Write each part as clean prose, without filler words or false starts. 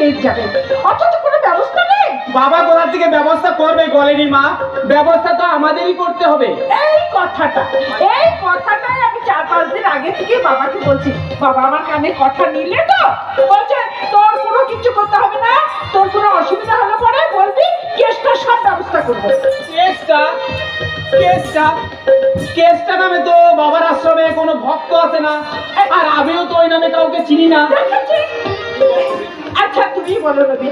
পেয়ে যাবে, অথচ কোনো ব্যবস্থা নেই। বাবা কোথা থেকে ব্যবস্থা করবে বলেনি মা? ব্যবস্থা তো আমাদেরই করতে হবে। এই কথাটাই আমি 4-5 দিন আগে থেকে বাবাকে বলছি। বাবা আমার কানে কথা নিলে তো, বলছে তোর কোনো কিছু করতে হবে না, তোর কোনো অসুবিধা হলে পরে বলবি, কেসটা সব ব্যবস্থা করবো। কেসটা নামে তো বাবার আশ্রমে কোনো ভক্ত আছে না, আর আমিও তো ওই নামে কাউকে চিনি না। আচ্ছা তুমি বলো রবি,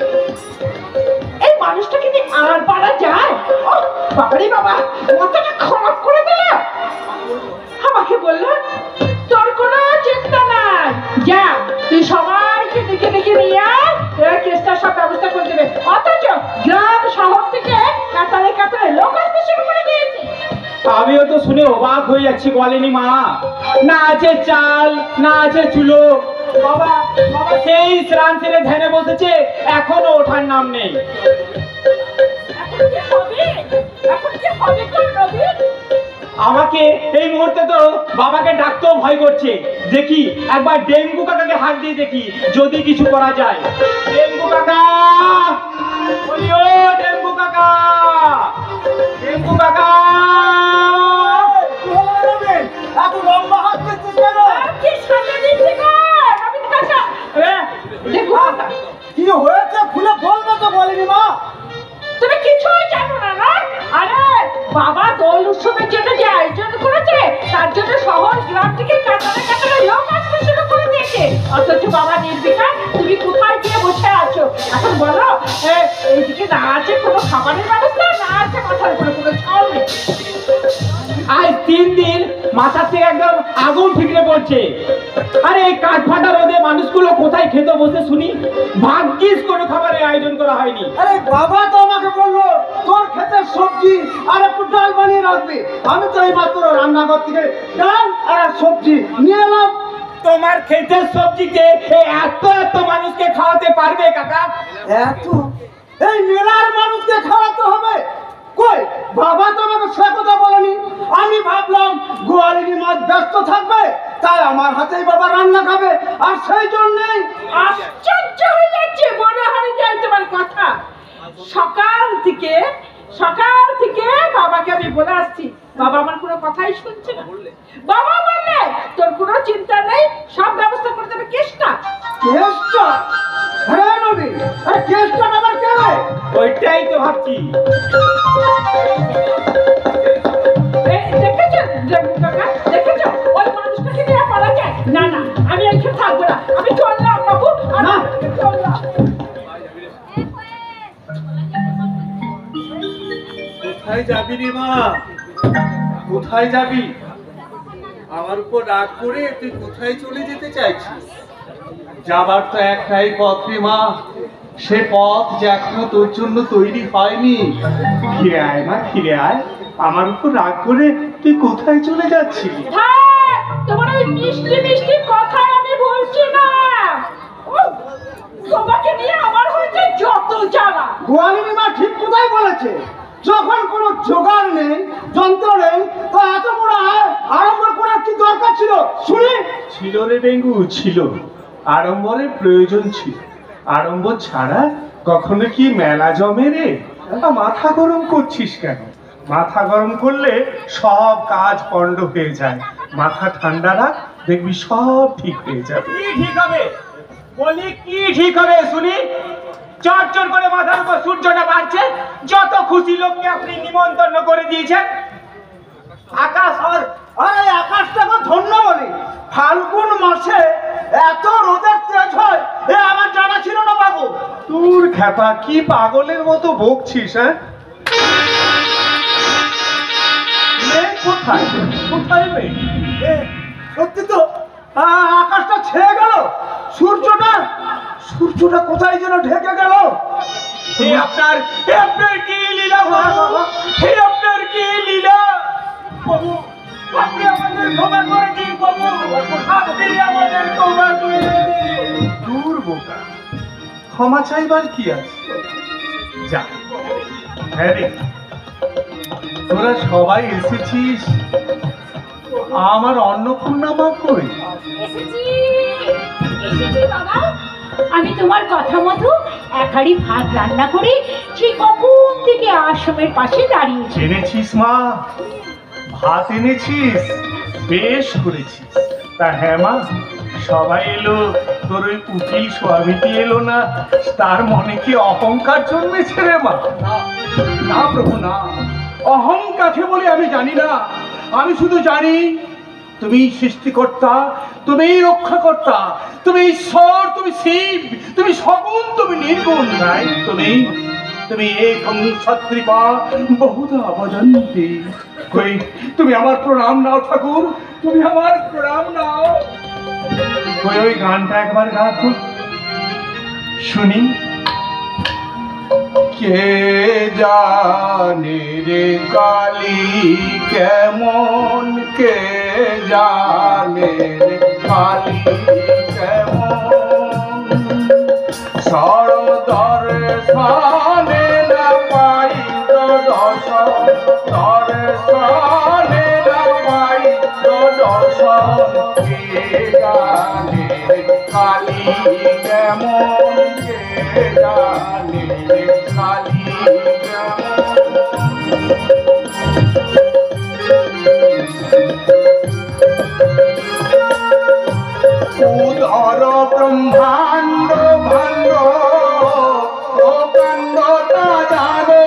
এই মানুষটাকে কি আর পারা যায়? ও বাবারে বাবা, মাথাটা খারাপ করে দিল। আমাকে বললো তোর কোনো চিন্তা নাই, যা তুই সবাইকে দেখে দেখে নিয়ে আয়, কেসটা সব ব্যবস্থা করে দেবে। অথচ গ্রাম শহর থেকে কাতারে কাতারে লোক আসতে শুরু করে দিয়েছে। আমিও তো শুনে অবাক হয়ে যাচ্ছি বলেনি মা। না আছে চাল, না আছে চুলো। বাবা সেই স্নান সেরে ধ্যানে বসেছে, এখনো ওঠার নাম নেই। এখন কি হবে তোর রবি? আমাকে এই মুহূর্তে তো বাবাকে ডাকতেও ভয় করছে। দেখি একবার ডেঙ্গু কাকাকে হাত দিয়ে দেখি যদি কিছু করা যায়। ডেঙ্গু কাকা, বলিও ডেঙ্গু কাকা, ডেঙ্গু কাকা। এত লম্বা হাত দিচ্ছিস কেন? কি সামনে দিচ্ছি গো রবি কাকা? দেখো কি হয়েছে খুলে বলবে তো বলেনি মা? তুমি কিছুই জানো না না? আরে বাবা দোল উৎসবের জন্য যে আয়োজন করেছে, তার জন্য শহর গ্রাম থেকে কাতারে কাতারে লোক আসতে শুরু করে দিয়েছে। অথচ বাবা নির্বিকার, তুমি কোথায় গিয়ে বসে আছো? এখন বলো, এইদিকে না আছে কোনো খাবারের ব্যবস্থা, না আছে মাথার উপরে কোনো ছাল নেই। আজ 3 দিন মাথা থেকে একদম আগুন ঠিকরে পড়ছে। আরে এই কাঠফাটা রোদে মানুষগুলো কোথায় খেতে বসে শুনি? ভাগ্যিস কোনো খাবারের আয়োজন করা হয়নি। আরে বাবা তো আমাকে বললো তোর ক্ষেতের সবজি আর একটু ডাল বানিয়ে রাখবি। আমি তো এই মাত্র রান্নাঘর থেকে ডাল আর সবজি নিয়ে এলাম। তোমার ক্ষেতের সবজিতে এত মানুষকে খাওয়াতে পারবে কাকা? এত এই মেলার মানুষকে খাওয়াতে হবে? কই বাবা তো আমাকে সে কথা বলেনি। আমি ভাবলাম গোয়ালিনী মাছ ব্যস্ত থাকবে, তাই আমার হাতেই বাবা রান্না খাবে, আর সেই জন্যই আশ্চর্য হয়ে যাচ্ছে, মনে হয় যাই তোমার কথা। সকাল থেকে বাবাকে আমি বলে আসছি, বাবা আমার কোনো কথাই শুনছে না। বাবা বললে তোর কোনো চিন্তা নেই, সব ব্যবস্থা করে দেবে। কেসটা হ্যাঁ নবী, আরে কেসটা আবার কে? ওইটাই তো ভাবছি। দেখেছো কাকা, দেখেছো ওই মানুষটাকে নিয়ে পারা যায় না? না আমি এখানে থাকবো না, আমি চললাম বাবু, না চললাম। কোথায় যাবি রে মা? কোথায় যাবি? আমার উপর রাগ করে তুই কোথায় চলে যেতে চাইছিস? যাবার তো একটাই পথ রে মা, সে পথ যে এখনো তোর জন্য তৈরি হয়নি। ফিরে আয় মা, ফিরে আয়। আমার উপর রাগ করে তুই কোথায় চলে যাচ্ছিস? তোমার ওই মিষ্টি মিষ্টি কথা আমি বলছি না। তোমাকে নিয়ে আমার হয়েছে যত জ্বালা। গোয়ালিনী মা ঠিক কোথায় বলেছে, যখন কোনো জোগাড় নেই, যন্ত্র নেই, তো এত বড় আড়ম্বর করার কি দরকার ছিল শুনি? ছিল রে ডেঙ্গু, ছিল। আড়ম্বরের প্রয়োজন ছিল। আড়ম্বর ছাড়া কখনো কি মেলা জমে রে? মাথা গরম করছিস কেন? মাথা গরম করলে সব কাজ পণ্ড হয়ে যায়। মাথা ঠান্ডা রাখ, দেখবি সব ঠিক হয়ে যাবে। কি ঠিক হবে বলি? কি ঠিক হবে শুনি? চট করে মাথার উপর সূর্যটা বাড়ছে, যত খুশি লোককে আপনি নিমন্ত্রণ করে দিয়েছেন। আকাশ আর আরে আকাশটাকে ধন্য বলি, ফাল্গুন মাসে এত রোদের তেজ হয় এ আমার জানা ছিল না বাবু। তোর খ্যাপা কি পাগলের মতো বকছিস? হ্যাঁ, মেঘ কোথায়? কোথায় মেঘ? সত্যি তো আকাশটা ছেয়ে গেল, সূর্যটা কোথায় যেন ঢেকে গেল। আপনার কি লীলা বাবা? আপনার কি লীলা প্রভু? আপনি আমাদের ক্ষমা করে দিন প্রভু, আপনি আমাদের ক্ষমা করে দিন। দূর বোকা, ক্ষমা চাইবার কি আছে? যা। হ্যাঁ রে, তোরা সবাই এসেছিস, আমার অন্নপূর্ণা মা কই? এসেছি বাবা। আমি তোমার কথা মতো এক হাঁড়ি ভাত রান্না করে সেই কখন থেকে আশ্রমের পাশে দাঁড়িয়েছি। এনেছিস মা, ভাত এনেছিস, বেশ করেছিস। তা হ্যাঁ মা, সবাই এলো, তোর ওই উকিল স্বামীটি এলো না, তার মনে কি অহংকার জন্মেছে রে মা? না প্রভু না, অহংকাকে বলে আমি জানি না। আমি শুধু জানি তুমি সৃষ্টিকর্তা, তুমি রক্ষাকর্তা, তুমি ঈশ্বর, তুমি শিব, তুমি সগুণ, তুমি নির্গুণ। তাই তুমি তুমি একং সত্রিপা বহুধা ভজন্তি। কই তুমি আমার প্রণাম নাও ঠাকুর, তুমি আমার প্রণাম নাও। ওই ওই গানটা একবার গা তো শুনি। কে জানে রে কালী কেমন, কে জানে রে কালী কেমন, দর্শনে না পাই দর্শন, দর্শনে না পাই দর্শন, কে জানে রে কালী কেমন, কে জানে রে কালী কেমন। উদর ব্রহ্মাণ্ড ভাণ্ড প্রকাণ্ডতা জানো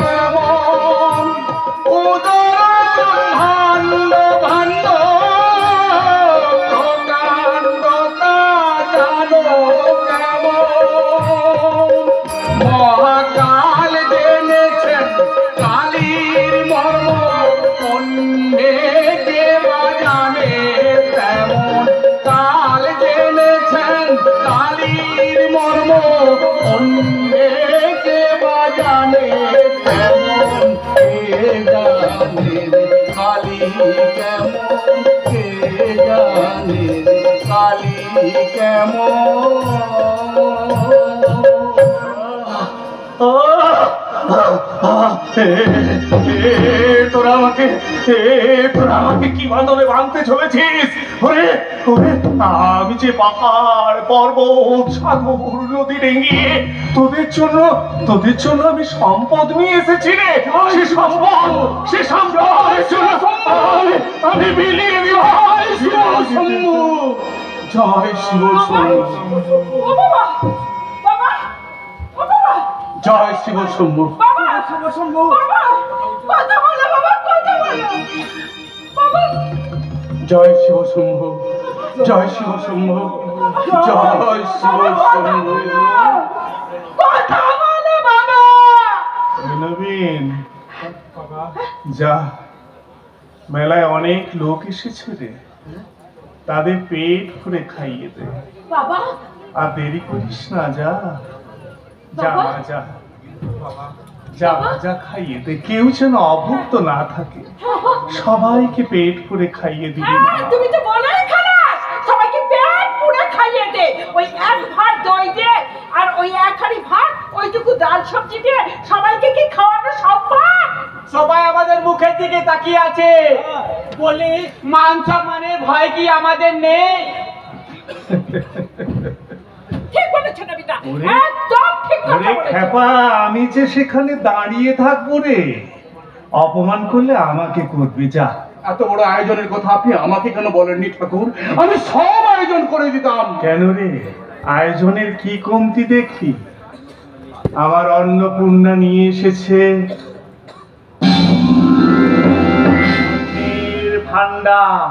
কেমন, উদর ব্রহ্মাণ্ড ভাণ্ড প্রকাণ্ডতা জানো কেমন। মহাকাল জেনেছেন কালীর মর্ম, অন্যে কে বা জানে তেমন। কাল জেনেছেন কালীর মর্ম, অন্যে কে বা জানে তেমন। কে জানে রে কালী কেমন, কে জানে রে কালী কেমন। তোরা আমাকে কি বান্ধবে ভাঙতে চলেছিস? ওরে ওরে, আমি যে পাহাড় পর্বত সাগর নদী ডিঙিয়ে তোদের জন্য আমি সম্পদ নিয়ে এসেছি রে। সে সম্পদ আমি বিলিয়ে দিব। জয় শিব শম্ভু, ও বাবা, বাবা, ও বাবা, জয় শিব শম্ভু। বাবা, বাবা, কথা বলো বাবা, কথা বলো বাবা। জয় শিব শম্ভু, জয় শিব শম্ভু, জয় শিব শম্ভু। কথা বলো বাবা। নবীন, যা, মেলায় অনেক লোক এসেছে রে, তাদের পেট ভরে খাইয়ে দে। বাবা, আর দেরি করিস না, যা যা বাবা। মা, যা যা যা, খাইয়ে দে, কেউ যেন অভুক্ত না থাকে, সবাইকে পেট ভরে খাইয়ে দিবি। হ্যাঁ, তুমি তো বলাই খালাস, সবাইকে পেট পুরে খাইয়ে দে। ওই এক ভাত দই দে, আর ওই এক হাঁড়ি ভাত, ওইটুকু ডাল সবজি দিয়ে সবাইকে কি খাওয়ানো সম্ভব? সবাই আমাদের মুখের দিকে তাকিয়ে আছে, বলি মান সম্মানের ভয় কি আমাদের নেই? ঠিক বলেছো নবিতা, ওরে, একদম ঠিক কথা ওরে বলেছো। খেপা, আমি যে সেখানে দাঁড়িয়ে থাকবো রে, অপমান করলে আমাকে করবি, যা। এত বড় আয়োজনের কথা আপনি আমাকে কেন বলেননি ঠাকুর? আমি সব আয়োজন করে দিতাম। কেন রে, আয়োজনের কি কমতি দেখি? আমার অন্নপূর্ণা নিয়ে এসেছে ভান্ডার,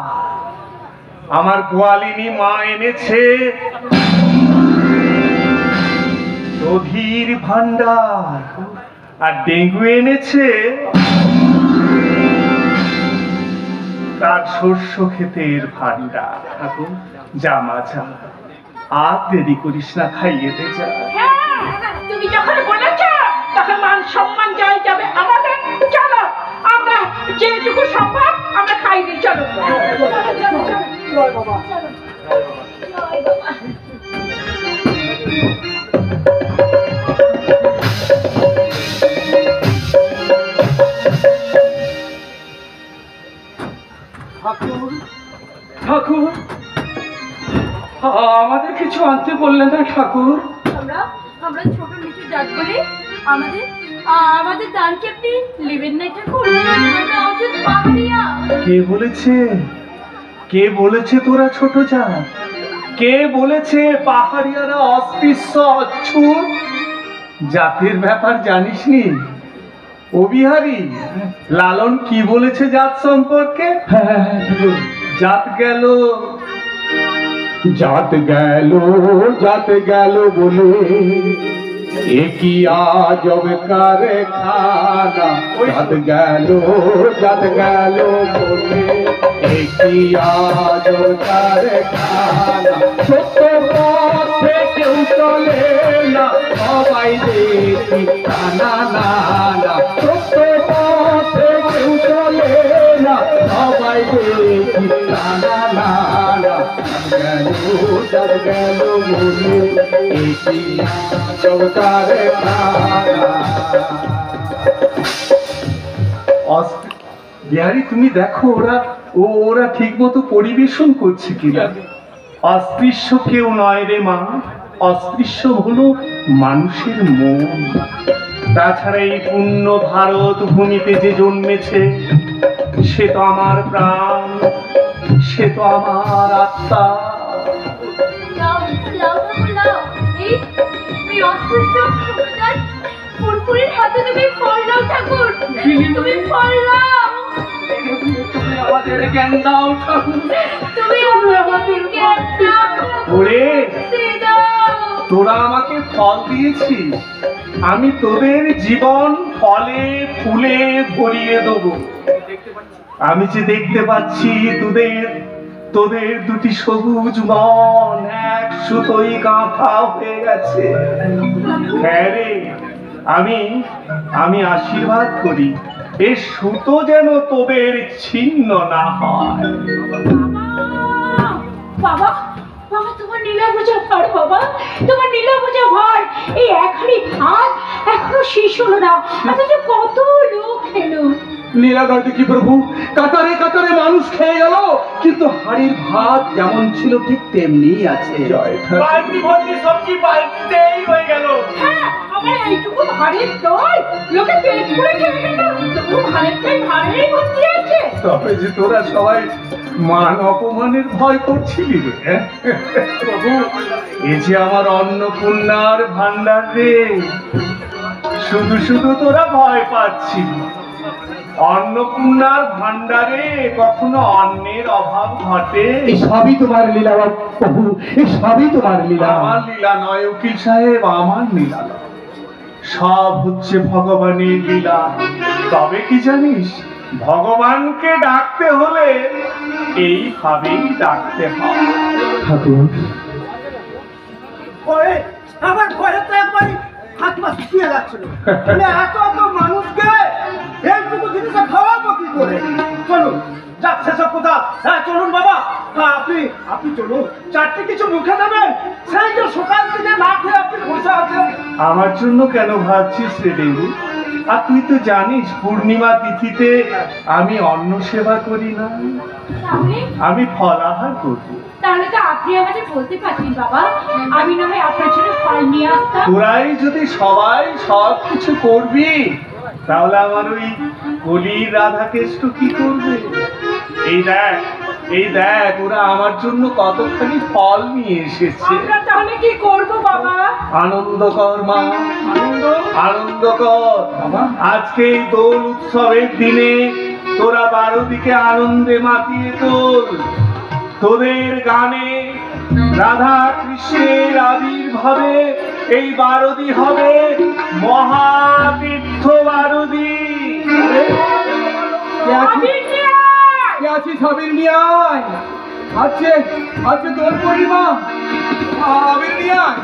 আমার গোয়ালিনী মা এনেছে দধির ভান্ডার, আর ডেঙ্গু এনেছে তার শস্য ক্ষেতের ভান্ডার। যা মা, যা, আর দেরি করিস না, খাইয়ে দে, যা। হ্যাঁ, তুমি যখন বলেছ তখন মান সম্মান যাই যাবে আমাদের। চলো, আমরা যেটুকু সম্ভব আমরা খাই দিই। চলো জয় বাবা, চলো জয় বাবা। ঠাকুর, ঠাকুর, আমাদের কিছু কিছু আনতে বললেন না ঠাকুর? আমরা আমরা ছোট নিচু জাত বলে আমাদের আমাদের দান কি আপনি নেবেন না ঠাকুর? আমরা অযথা পাহাড়িয়া। কে বলেছে? কে বলেছে তোরা ছোট জাত? কে বলেছে পাহাড়িয়ারা অস্পৃশ্য অচ্ছুত? জাতের ব্যাপার জানিসনি? ও বিহারী, লালন কি বলেছে জাত সম্পর্কে? জাত গেল জাত গেল বলে একই আজব কারখানা। জাত গেল বলে একই আজব কারখানা। সত্য পথে কেউ চলে না, সবাই দেখি না না না। সত্য পথে কেউ চলে না, সবাই দেখি না না না। জাত গেল বলে একই আজব কারখানা। বিহারী, তুমি দেখো ওরা ঠিক মতো পরিবেশন করছে কিনা। অস্পৃশ্য কেউ নয় রে মা, অস্পৃশ্য হলো মানুষের মন। তাছাড়া এই পূর্ণ ভারত ভূমিতে যে জন্মেছে সে তো আমার প্রাণ, সে তো আমার আত্মা। লাও লাও ঠাকুর লাও। এই অস্পৃশ্য ছোটজাত ফুরফুরির হাতে তুমি ফল দাও ঠাকুর, তুমি ফল দাও। তুমি আমাদের জ্ঞান দাও ঠাকুর, তুমি আমাদের জ্ঞান দাও। ওরে, দিয়ে দাও। তোরা আমাকে ফল দিয়েছিস, আমি তোদের জীবন ফলে ফুলে ভরিয়ে দেবো। আমি যে দেখতে পাচ্ছি তোদের দুটি সবুজ মন এক সুতোই গাঁথা হয়ে গেছে। হ্যাঁ রে, আমি আশীর্বাদ করি এ সুতো যেন তোদের ছিন্ন না হয়। বাবা বাবা, তোমার নীলা বোঝা ভার বাবা, তোমার নীলা বোঝা ভার। এই এক হাঁড়ি ভাত এখনো শেষ হলো না, অথচ কত লোক এলো। লীলাগড় দেখি প্রভু, কাতারে কাতারে মানুষ খেয়ে গেল, কিন্তু হাড়ির ভাত যেমন ছিল ঠিক তেমনি আছে। বালতি ভর্তি সবজি বালতিতেই হয়ে গেল। হ্যাঁ, আমার এইটুকু ভারের দই লোকে পেট পুরে খেয়ে গেল, তবু ভারেরটাই ভারেই ভর্তি আছে। তবে যে তোরা সবাই মান অপমানের ভয় করছিলি রে। প্রভু, এ যে আমার অন্নপূর্ণার ভান্ডার রে, শুধু শুধু তোরা ভয় পাচ্ছিস। অন্নপূর্ণার ভান্ডারে কখনো অন্নের অভাব ঘটে? এই সবই তোমার লীলা প্রভু, এই সবই তোমার লীলা। আমার লীলা নয় উকিল সাহেব, আমার লীলা নয়, সব হচ্ছে ভগবানের লীলা। তবে কি জানিস, ভগবানকে ডাকতে হলে এইভাবেই ডাকতে হয়। ঠাকুর, আমার ঘরে তো একবারই হাত পা শুকিয়ে যাচ্ছিল। এত এত মানুষকে এইটুকু জিনিসে খাওয়াবো কি করে? চলুন, যাচ্ছে সব কথা। হ্যাঁ চলুন বাবা, আপনি চলুন, চারটে কিছু মুখে দেবেন। সেই যে সকাল থেকে না খেয়ে আপনি বসে আছেন। আমার জন্য কেন ভাবছিস রে দেবু? আর তুই তো জানিস পূর্ণিমা তিথিতে আমি অন্ন সেবা করি না, তাহলে আমি ফলাহার করবো। তাহলে তো আপনি আমাদের বলতে পারতেন বাবা, আমি না হয় আপনার জন্য ফল নিয়ে আসতাম। তোরাই যদি সবাই সব কিছু করবি, তাহলে আমার ওই কলির রাধাকেষ্ট কি করবে? এই দেখ ওরা আমার জন্য কতখানি ফল নিয়ে এসেছে। আমরা তাহলে কি করব বাবা? আনন্দ কর মা, আনন্দ কর। আজকে এই দোল উৎসবের দিনে তোরা 12 দিকে আনন্দে মাতিয়ে তোল। তোদের গানে রাধা কৃষ্ণের আবির্ভাবে এই 12 হবে মহাতীর্থ 12। কে আছিস আবির নিয়ে আয়। আছে তোর পরিমা, আবির নিয়ে আয়।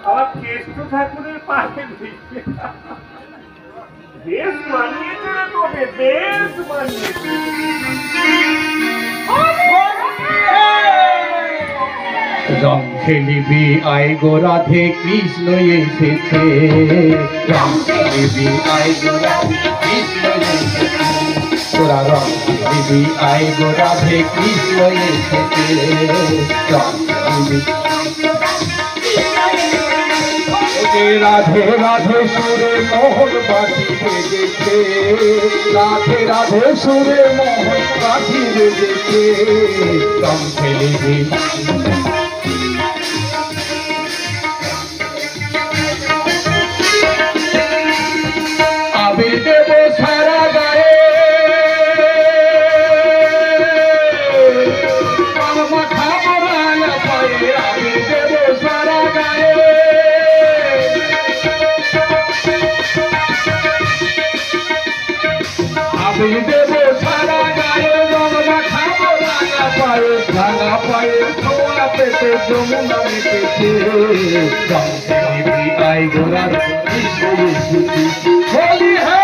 আমার কেষ্ট ঠাকুরের পাশে বেশ মানিয়েছে রে তোকে, বেশ মানিয়েছে। রং খেলিবি আই গো রাধে কৃষ্ণ এসেছে, রং খেলিবি আই গো রাধে কৃষ্ণ এসেছে, তোরা রং খেলিবি আই গো রাধে কৃষ্ণ এসেছে, রং খেলিবি রাধে রাধে সুরে মোহন বাজি বেজেছে, রাধে রাধে সুরে মোহন বাজি বেজেছে, রং খেলিবি আবির দেব সারা গায়ে, মাথা বড়ায়া পায়ে, আবির দেব সারা গায়ে, আবির দেব সারা গায়ে, মাথা বড়ায়া পায়ে, ভাঙা পায়ে ছোয়া পেতে যমুনা মেতেছে, রং খেলিবি আই গোরা होली है।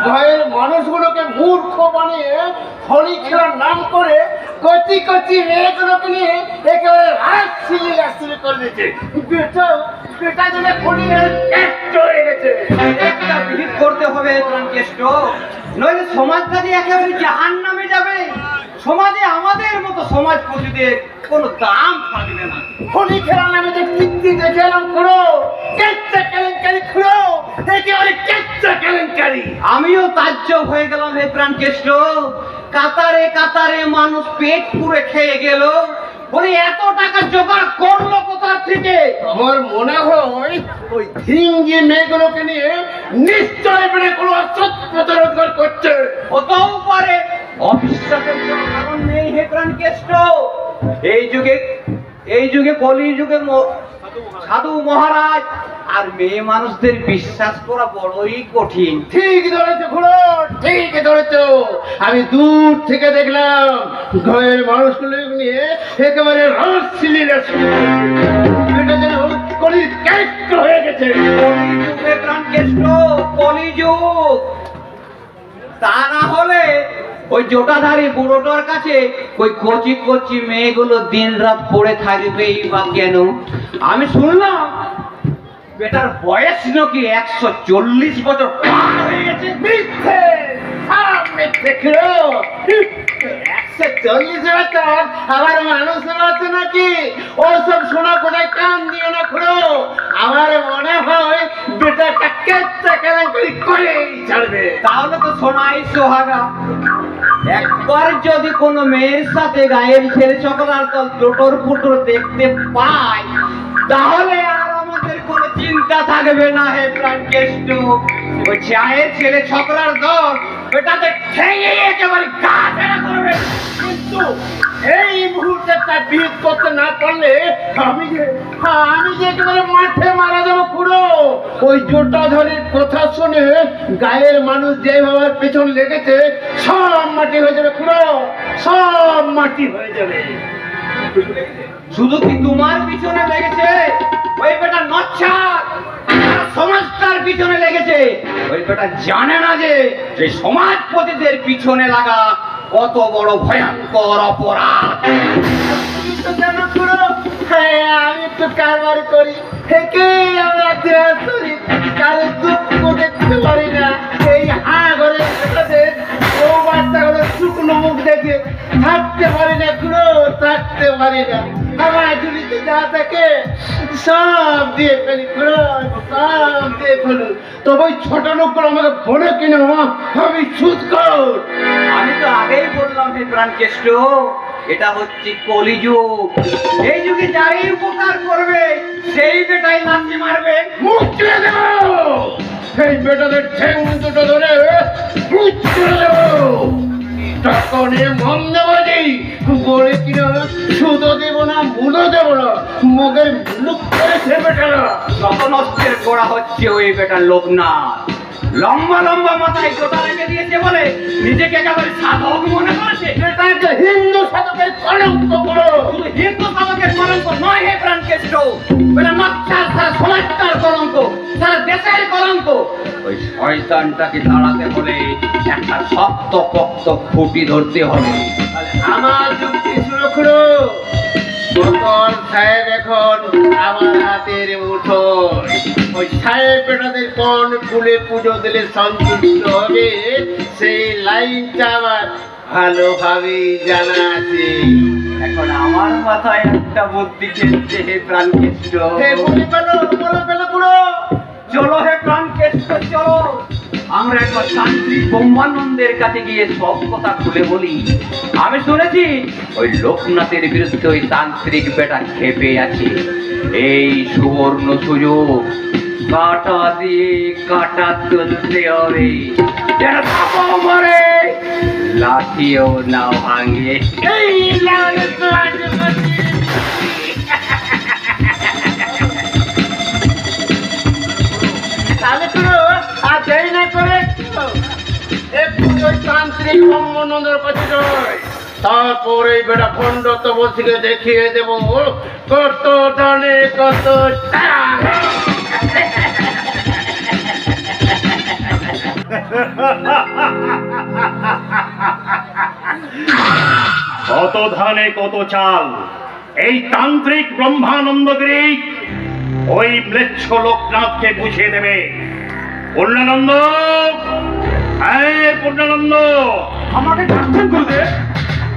ভয়ের মানুষগুলোকে মূর্খ বানিয়ে হোলি খেলার নাম করে কচি কচি মেয়েগুলোকে নিয়ে একেবারে রাজশিলি করে দিচ্ছে। বেটা যেন হোলির কেষ্ট হয়ে গেছে। একটা বিহিত করতে হবে কেষ্ট, নইলে সমাজটা যে একেবারে জাহান্নামে যাবে। সমাজে আমাদের মতো সমাজপতিদের কোনো দাম থাকবে না। হোলি খেলার নামে যে কীর্তি দেখে এলাম খুঁড়ো, কেচ্চা কেলেঙ্কারি খুঁড়ো, একেবারে কেচ্চা কেলেঙ্কারি। আমিও তাজ্জব হয়ে গেলাম হে প্রাণকেষ্ট। কাতারে কাতারে মানুষ পেট পুরে খেয়ে গেল, বলি এত টাকা জোগাড় করলো কোথা থেকে? আমার মনে হয় ওই ধিঙ্গি মেয়েগুলোকে নিয়ে নিশ্চয় বেড়ে কোনো অসৎ রোজগার করছে। হতেও পারে, অবিশ্বাসের কোনো কারণ নেই হে প্রাণকেষ্ট। এই যুগে কলি যুগে সাধু মহারাজ আর মেয়ে মানুষদের বিশ্বাস করা বড়ই কঠিন। ঠিক ধরেছো খুড়ো, ঠিক ধরেছো। আমি দূর থেকে দেখলাম ঘরের মানুষগুলো নিয়ে একেবারে রাজশিলি এটা যেন কলির কেষ্ট হয়ে গেছে। কলিযুগে প্রাণকেষ্ট, কলিযুগ। তা না হলে ওই জোটাধারী বুড়োটার কাছে ওই কচি কচি মেয়েগুলো দিন রাত পড়ে থাকবেই বা কেন? আমি শুনলাম বেটার বয়স নাকি 140 বছর পার হয়ে গেছে। মিথ্যে, সব মিথ্যে খুড়ো। 140 বছর আবার মানুষের আছে নাকি? ওসব শোনা কোথায় কান দিও না খুড়ো। আমার মনে হয় বেটাটা কেচ্চা কেলেঙ্কারি করেই ছাড়বে। তাহলে তো সোনাই সোহাগা। একবার যদি কোনো মেয়ের সাথে গায়ের ছেলে সকলার দল লোটর ফুটোর দেখতে পাই, তাহলে আর আমাদের কোনো চিন্তা থাকবে না হে প্রাণকেষ্ট। ওই চায়ের ছেলে সকলার দল ওটাতে ঠেঙে একেবারে গা ছেড়া করবে। কিন্তু এই মুহূর্তে একটা বিহিত করতে না পারলে আমি যে একেবারে মাঠে মারা যাবো খুড়ো। ওই জোটাধরের কথা শুনে গায়ের মানুষ যেভাবে পেছন লেগেছে সব মাটি হয়ে যাবে খুড়ো, সব মাটি হয়ে যাবে। শুধু কি তোমার পিছনে লেগেছে? ওই বেটা নচ্ছার সমাজটার পিছনে লেগেছে। ওই বেটা জানে না যে সেই সমাজপতিদের পিছনে লাগা কত বড় ভয়ঙ্কর অপরাধ। আমি একটু কারবার করি, থেকে আমরা দেহ করি, কারো দুঃখ দেখতে পারি না। এই ঘরে ও বাচ্চাগুলো শুকনো শুকনো মুখ দেখে থাকতে পারি না গুলো, থাকতে পারি না। আমার ঝুলিতে যা থাকে সব দিয়ে ফেলি গুলো, সব দিয়ে ফেলি। তবে ওই ছোট লোকগুলো আমাকে বলে কিনা মা আমি সুদ কর। আমি তো আগেই বললাম হে প্রাণকেষ্ট, এটা হচ্ছে কলিযুগ। এই যুগে যাই উপকার করবে সেই বেটাই লাথি মারবে। মুখ তুলে দেবো, সেই বেটাদের ঠ্যাং দুটো ধরে মুখ তুলে দেবো। টাকা নিয়ে মন্দাবাজি বলে কিনা সুদও দেবো না, মূলও দেবো না, মুখের মুখ করে সে বেটারা। যত নষ্টের গোড়া হচ্ছে ওই বেটার লোকনাথ। লম্বা লম্বা মাথায় গোটা রেখে দিয়েছে বলে নিজেকে একেবারে সাধক মনে করেছে। এটাকে হিন্দু সাধকের কলঙ্ক করো। শুধু হিন্দু সাধকের কলঙ্ক নয় হে প্রাণকেষ্ট, এটা নচ্ছার সারা সমাজটার কলঙ্ক, সারা দেশের কলঙ্ক। ওই শয়তানটাকে তাড়াতে হলে একটা শক্ত পক্ত খুঁটি ধরতে হবে। আমার যুক্তি শুরু করো। সকল সাহেব এখন আমার হাতের মুঠোয়। ওই সাহেব বেটাদের কোন ফুলে পুজো দিলে সন্তুষ্ট হবে সেই লাইনটা আমার ভালোভাবেই জানা আছে। এখন আমার মাথায় একটা বুদ্ধি খেলছে হে প্রাণকেষ্ট। বলে পেলো, বলে পেলো পুরো। চলো হে প্রাণকেষ্ট চলো, আমরা একবার তান্ত্রিক ব্রহ্মানন্দের কাছে গিয়ে সব কথা খুলে বলি। আমি শুনেছি ওই লোকনাথের বিরুদ্ধে ওই তান্ত্রিক বেটা খেপে আছে। এই সুবর্ণ সুযোগ কাটা দিয়ে কাটা তুলতে হবে, যেন সাপও মরে লাঠিও না ভাঙে। এই তাহলে পুরো আর দেরি না করে একটু ওই তান্ত্রিক ব্রহ্মানন্দের কাছে যাই। তারপর এই বেটা খণ্ড তপস্বীকে দেখিয়ে দেবো কত দানে কত চাল। কত ধানে কত চাল, এই তান্ত্রিক ব্রহ্মানন্দগিরি ওই ম্লেচ্ছ লোকনাথকে বুঝিয়ে দেবে। পূর্ণানন্দ, পূর্ণানন্দ, আমাকে ডাকছেন গুরুদেব?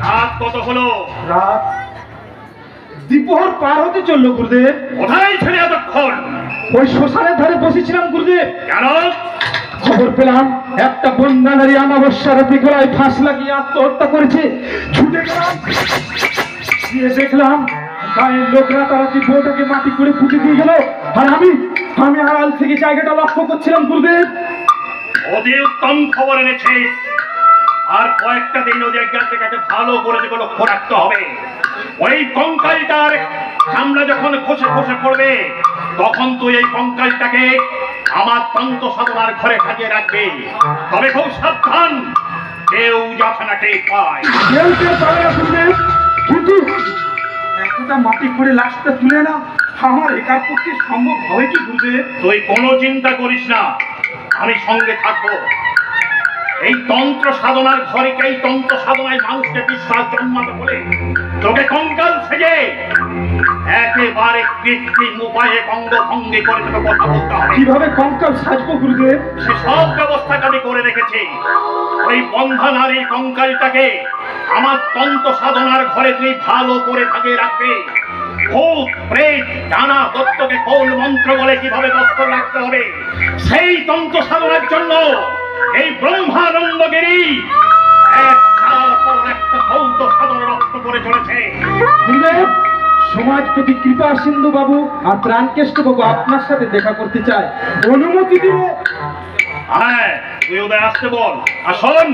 রাত কত হলো? রাত দ্বিপ্রহর পার হতে চললো গুরুদেব। কোথায় ছেলে এতক্ষণ? ওই শ্মশানের ধারে বসেছিলাম গুরুদেব। কেন? খবর পেলাম একটা বন্যা নারী অমাবস্যার রাতে গলায় ফাঁস লাগিয়ে আত্মহত্যা করেছে। ছুটে গেলাম, গিয়ে দেখলাম গায়ের লোকরা তারা বউটাকে মাটি করে পুঁতে দিয়ে গেল। আর আমি আড়াল থেকে জায়গাটা লক্ষ্য করছিলাম গুরুদেব। অতি উত্তম খবর এনেছিস। আর কয়েকটা দিন ওদের কাছে ভালো করে যেগুলো লক্ষ্য রাখতে হবে। ওই কঙ্কালটার চামড়া যখন খসে খসে পড়বে তখন তুই এই কঙ্কালটাকে আমার তন্ত্র সাধনার ঘরে সাজিয়ে রাখবি। তবে খুব সাবধান, কেউ যাতে না টের পায়। কেউ পাবে না গুরুদেব, কিন্তু এতটা মাটি করে লাশটা তুলে না আমার একার পক্ষে সম্ভব হবে কি গুরুদেব? তুই কোনো চিন্তা করিস না, আমি সঙ্গে থাকবো। এই তন্ত্র সাধনার ঘরে এই তন্ত্র সাধনায় মানুষকে বিশ্বাস জন্মাতে বলে তোকে কঙ্কাল সেজে একেবারে কৃত্রিম উপায়ে অঙ্গ ভঙ্গি করে তোকে কথা বলতে হবে। কিভাবে কঙ্কাল সাজবো গুরুদেব? সে সব ব্যবস্থাটা আমি করে রেখেছি। ওই বন্ধা নারীর কঙ্কালটাকে আমার তন্ত্র সাধনার ঘরে তুই ভালো করে থাকিয়ে রাখবে। ভূত প্রেত ডানা দত্তকে কোন মন্ত্র বলে কিভাবে দত্ত রাখতে হবে সেই তন্ত্র সাধনার জন্য এই ব্রহ্মানন্দগিরি একটার পর একটা সৌত সাধনা রক্ত করে চলেছে। গুরুদেব, সমাজপতি কৃপা সিন্ধু বাবু আর প্রাণকেষ্ট বাবু আপনার সাথে দেখা করতে চায়, অনুমতি দিলে? হ্যাঁ, তুই ওদের আসতে বল। আর শোন,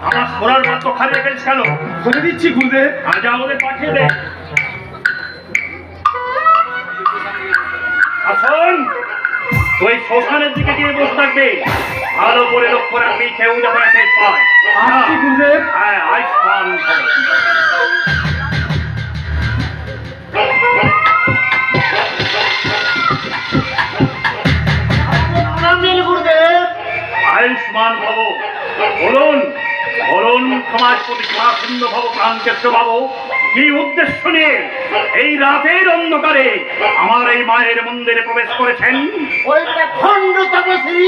আমার সোনার মাত্র খালি গেছিস কেন? বলে দিচ্ছি গুরুদেব। আর যা ওদের পাঠিয়ে দে। আর শোন, তুই শ্মশানের দিকে গিয়ে বসে থাকবি, ভালো করে লক্ষ্য রাখবি কেউ যাতে টের পায়। আসছি গুরুদেব। হ্যাঁ, আইসমান হবে। আয়ুষ্মান ভব। বলুন বলুন, সমাজপতি কৃপাসিন্ধু ভব প্রাণকেষ্ট বাবু, কি উদ্দেশ্য নিয়ে এই রাতের অন্ধকারে আমার এই মায়ের মন্দিরে প্রবেশ করেছেন? ওইটা খণ্ড তপস্বী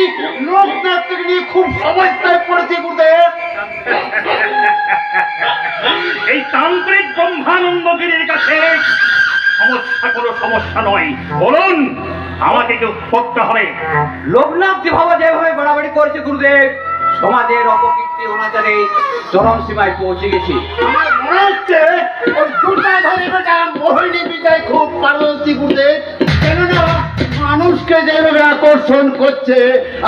লোকনাথকে নিয়ে খুব সমস্যায় পড়েছে গুরুদেব। এই তান্ত্রিক ব্রহ্মানন্দগিরির কাছে সমস্যা কোনো সমস্যা নয়। বলুন, আমাকে কেউ করতে হবে। লোকনাথ যেভাবে বাড়াবাড়ি করেছে গুরুদেব, সমাজের অপকীর্তি অনাচারে চরম সীমায় পৌঁছে গেছে। আমার মনে হচ্ছে ওই দুটাধারী বেটা মোহিনী বিজয় খুব পারদর্শী গুরুদেব, কেননা মানুষকে যেভাবে আকর্ষণ করছে,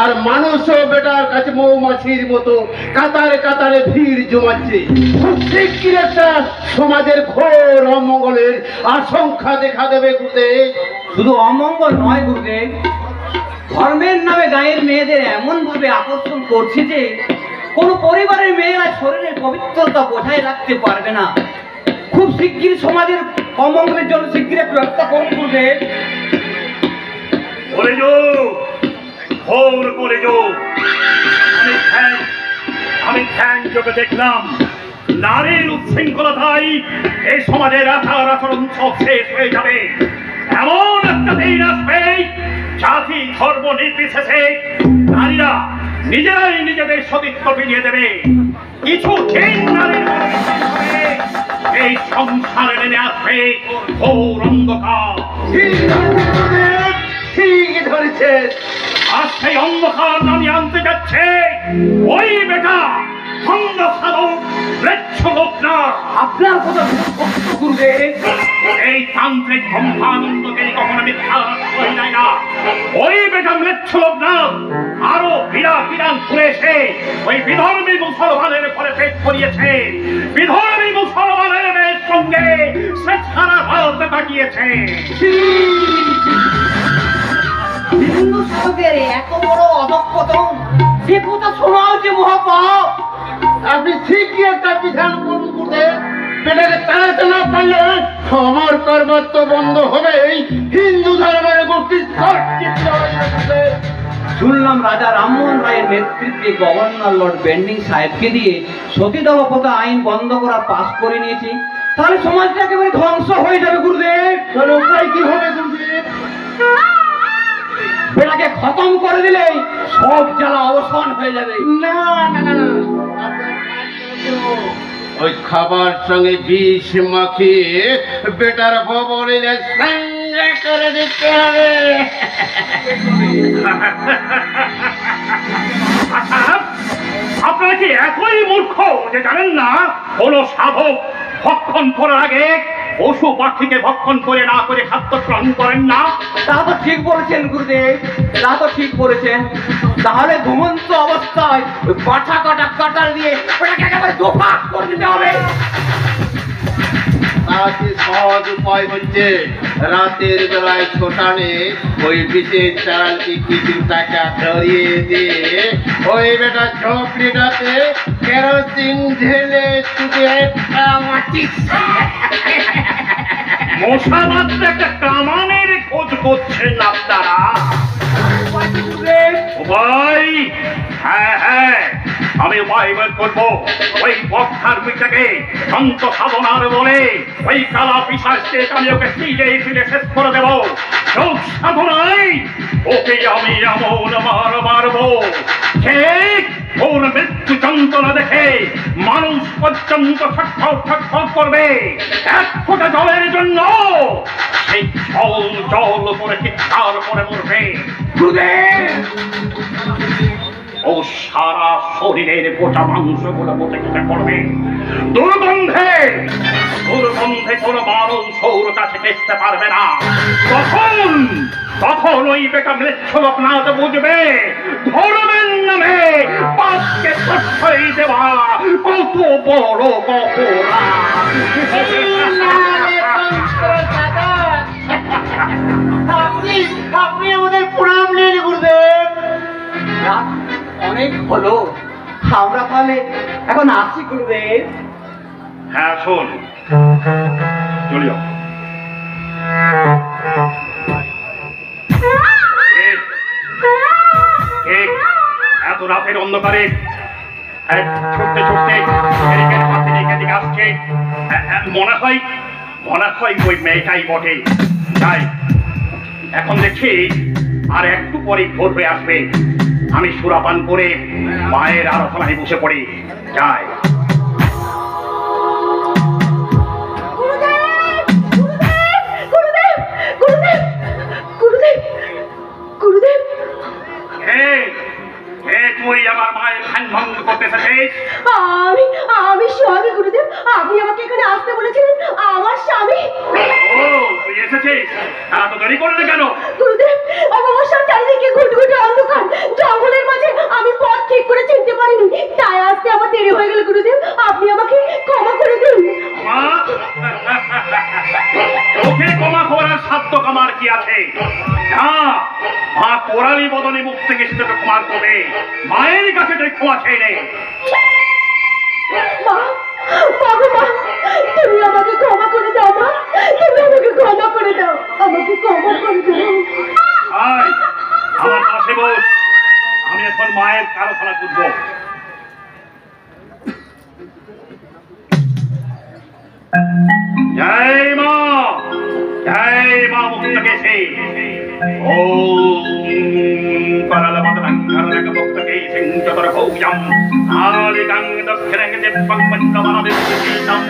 আর মানুষও বেটার কাছে মৌমাছির মতো কাতারে কাতারে ভিড় জমাচ্ছে। খুব শিগগির একটা সমাজের ঘোর অমঙ্গলের আশঙ্কা দেখা দেবে গুরুদেব। শুধু অমঙ্গল নয় গুরুদেব, ধর্মের নামে গায়ের মেয়েদের এমন ভাবে আকর্ষণ করছে যে কোনো পরিবারের মেয়েরা শরীরের পবিত্রতা বজায় রাখতে পারবে না। খুব শিগগির সমাজের অমঙ্গলের জন্য শিগগির একটু ব্যবস্থা করুন গুরুদেব। আমি ধ্যান যোগে দেখলাম নারীর উচ্ছৃঙ্খলতাই এই সমাজের আচার আচরণ সব শেষ হয়ে যাবে। এমন একটা দিন আসবে জাতি ধর্ম নির্বিশেষে নারীরা নিজেরাই নিজেদের সতীত্ব ফিরিয়ে দেবে। কিছু দিন নারীর এই সংসারে নেমে আসবে ঘোর অন্ধকার। ঠিক ধরেছে, আর সেই অন্ধকার নামিয়ে আনতে যাচ্ছে ওই বেটা ছন্দ সাধক লোকনাথ। আপনার কথা গুরুদেব, এই তান্ত্রিক ব্রহ্মানন্দকে কখনো মিথ্যা আশ্রয় দেয় না। ওই বেটা ম্লেচ্ছ লোকনাথ আরো বিরাট ঘুরে এসে ওই বিধর্মী মুসলমানের ঘরে পেট করিয়েছে। বিধর্মী মুসলমানের মেয়ের সঙ্গে সে সারা ভারতে তাকিয়েছে। হিন্দু সাধকের এত বড় অধঃপতন, সে কথা শোনাও যে মহাপাপ। আপনি ঠিকই একটা বিধান করুন গুরুদেব। বেটাকে তাড়াতে না পারলে আমার কর্মত্ব বন্ধ হবে। হিন্দু ধর্মের গোষ্ঠী শুনলাম রাজা রামমোহন রায়ের নেতৃত্বে গভর্নর লর্ড বেন্ডিং সাহেবকে দিয়ে সতীদাহ প্রথা আইন বন্ধ করা পাস করে নিয়েছি। তাহলে সমাজটা একেবারে ধ্বংস হয়ে যাবে গুরুদেব। তাহলে উপায় কি হবে গুরুদেব? বেটাকে খতম করে দিলেই সব জ্বালা অবসান হয়ে যাবে। না না না না, ওই খাবার সঙ্গে বিষ মাখিয়ে বেটার ভবনে সঙ্গে করে দিতে হবে। আপনারা কি এতই মূর্খ যে জানেন না কোন সাধক ভক্ষণ করার আগে পশু পাখিকে ভক্ষণ করে না করে খাদ্য গ্রহণ করেন না? তা তো ঠিক বলেছেন গুরুদেব, তা তো ঠিক বলেছেন। তাহলে ঘুমন্ত অবস্থায় ওই পাঠা কাটা কাটার দিয়ে ওটাকে একেবারে দোফাক করে দিতে হবে। তাতে সহজ উপায় হচ্ছে রাতের বেলায় শ্মশানে ওই বিশেষ চারালটি কিছু টাকা ধরিয়ে দিয়ে ওই বেটা ঝোপড়িটাতে কেরোসিন ঢেলে শুধু একটা মাটির মশা মাত্র একটা কামানের খোঁজ করছেন আপনারা। ভাই, হ্যাঁ, আমি উপায় বের করবো। ওই বক্ধার্মিকটাকে সন্ত সাধনার বলে ওই কালা পিশাচকে আমি ওকে তিলে তিলে শেষ করে দেবো। যোগ সাধনায় ওকে আমি এমন মারবো ঠিক ওর মৃত্যু যন্ত্রণা দেখে মানুষ পর্যন্ত ছটফট করবে। এক ফোঁটা জলের জন্য সেই জল করে চিৎকার করে মরবে। ও সারা শরীরের গোটা মাংসগুলো বসে বসে পড়বে। দুর্গন্ধে কোনো মানুষ ওর কাছে দেখতে পারবে না। তখন ওই বেটা মৃত্যু লোকনাথ বুঝবে ধর্মের নামে পাপকে প্রশ্রয় দেওয়া কত বড় অপরাধ। আপনি আমাদের প্রণাম নিন গুরুদেব। অনেক হলো, আমরা তাহলে এখন আসি গুরুদেব। হ্যাঁ, শোন চলিও। এত রাতের অন্ধকারে ছুটতে ছুটতে এদিকে আসছে। মনে হয় ওই মেয়েটাই বটে। যাই, এখন দেখছি আর একটু পরে ভোর হয়ে আসবে। আমি সুরাপান করে মায়ের আরাধনায় বসে পড়ি। যাই। তারা তো দেরি করলে কেন? গুরুদেব, অমাবস্যার চারিদিকে ঘুটঘুটে অন্ধকার, জঙ্গলের মাঝে আমি পথ ঠিক করে চিনতে পারিনি, তাই আসতে আমার দেরি হয়ে গেল। গুরুদেব, আপনি আমাকে ক্ষমা করে দিন। মা, ওকে ক্ষমা করার সাধ্য আমার কি আছে? মা কোরালি বদনে মুখ থেকে সে তোকে ক্ষমা করবে। মায়ের কাছে তুই ক্ষমা চেয়ে নে। মা, মা, তুমি আমাকে ক্ষমা করে দাও। মা, তুমি আমাকে ক্ষমা করে দাও, আমাকে ক্ষমা করে দাও। আয়, আমার পাশে বস। আমি এখন মায়ের কারখানা খুঁজবো। জয় মা, জয় মা মুক্তকেশে। ওম করলবদনং করলক মুক্তকেশিং চতুর্ভুজং আলিকং দক্ষিণং দিব্যং মণ্ডমনবিষ্টিতং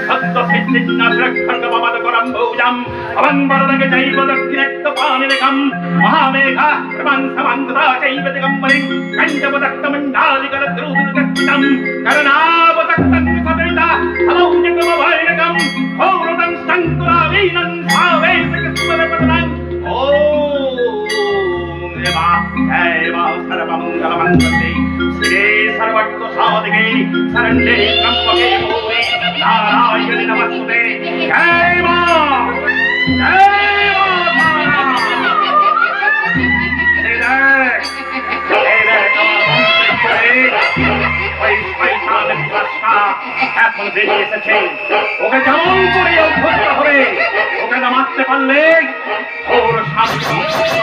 ভক্তসিদ্ধিন্নাশরক্ষঙ্গমদকরং ভুজং অবংবরদং চৈব দক্ষিণক্তপানিরেকং মহামেঘা প্রভং সমঙ্গতা চৈব দিগম্বরিং কঞ্চমদক্তমণ্ডালিকরদ্রুদুর্গচ্ছিতং করণাবদক্তং সদরিতা সমৌজকমভৈরকং ভৌরদং স্তঙ্কুরাবীনং ভাবেশকস্মরপদনং ওম দেবা জয় মা সর্বমঙ্গলমঙ্গলে শ্রী সর্বত্রসাধিকে শরণ্যে ত্র্যম্বকে গৌরি নারায়ণি নমস্তুতে। জয় মা, জয় মা। এখন বেরিয়ে এসেছে, ওকে যেমন করে অভ্যস্ত হবে। ওকে না মারতে পারলে ওর শাস্তি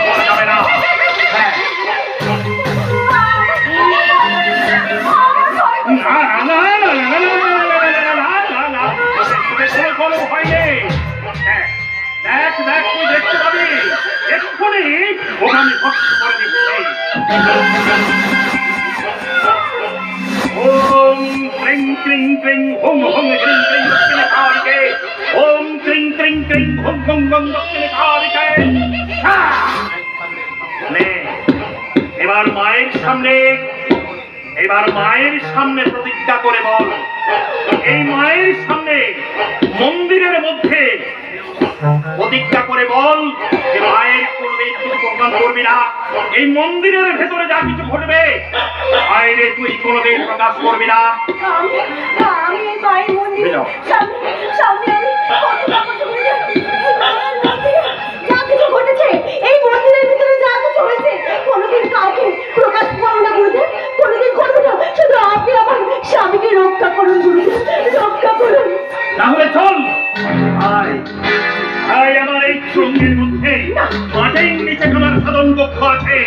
করা যাবে না। হ্যাঁ, কোনো ভয় নেই। দেখ দেখ, তুই দেখতে পাবি এক্ষুনি ওকে আমি ভক্ত করে দিচ্ছি। ওম ক্রিং ক্রিং ক্রিং হুম হুম ক্রিং ক্রিং দক্ষিণে কারিকে। ওম ক্রিং ক্রিং ক্রিং হুম হুম হুম দক্ষিণে কারিকে। এবার মায়ের সামনে প্রতিজ্ঞা করে বল। এই মায়ের সামনে মন্দিরের মধ্যে প্রতিজ্ঞা করে বল যে মায়ের কোনদিন তুই প্রমাণ করবি না। এই মন্দিরের ভেতরে যা কিছু ঘটবে বাইরে তুই কোনদিন প্রকাশ করবি না। আমি এই মায়ের মন্দিরে সামনে আমি প্রতিজ্ঞা করতে বলি যে এই মায়ের মন্দিরে যা কিছু ঘটেছে, এই মন্দিরের ভিতরে যা কিছু হয়েছে, কোনোদিন কাউকে প্রকাশ করবো না গুরুদেব, কোনোদিন করবো না। শুধু আপনি আমার স্বামীকে রক্ষা করুন গুরুদেব, রক্ষা করুন। তাহলে চল, আয় আয় আমার এই শৃঙ্গের মধ্যে মাটির নিচে আমার সাধন কক্ষ আছে।